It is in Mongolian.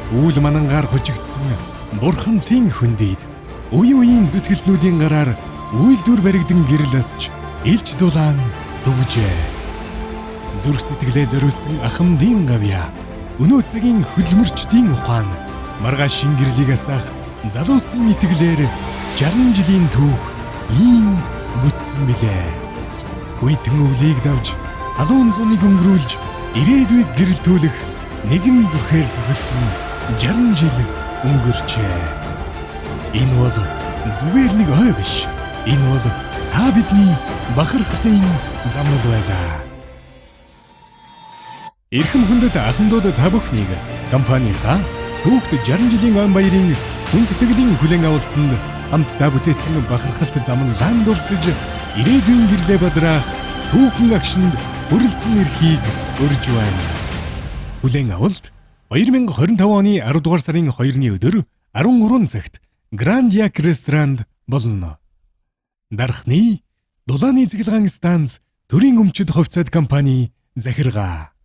Үүл манангаар хожигдсан бурхантын хөндийд үе үеийн зүтгэлнүүдийн гараар үйлдвэр баригдан гэрлэсч илч дулаан дүгжээ. Зүрх сэтгэлээ зориулсан ахмадын гавья өнөө цагийн хөдөлмөрчдийн ухаан маргааш шингэрлийг асаах залуусын итгэлээр 60 жилийн түүх ийм бүтсэн билээ. Үйтэн өвлийг давж халуун зуныг өнгөрүүлж ирээдүйг гэрэлтүүлэх нэгэн зүрхээр зохилсон 60 жил өнгөрчээ. Энэ бол зүгээр нэг ой биш. Энэ бол та бидний бахархлын замнал байлаа. Эрхэм хүндэт ахмадууд та бүхнийг компанийнхаа түүхт 60 жилийн он баярын хүндэтгэлийн хүлээн авалтанд хамтдаа бүтээсэн бахархалт замналаан дурсаж ирээдүйн гэрлээ бадраах түүхэн агшинд хүрэлцэн эрхийг өрж байна. Хүлээн авалт 2025 оны 10 дугаар сарын 2-ны өдөр 13 цагт Гранд Як ресторанд болно. Дархны дулааны цэглэгаан станц төрийн өмчөд хувьцаат компани захиргаа.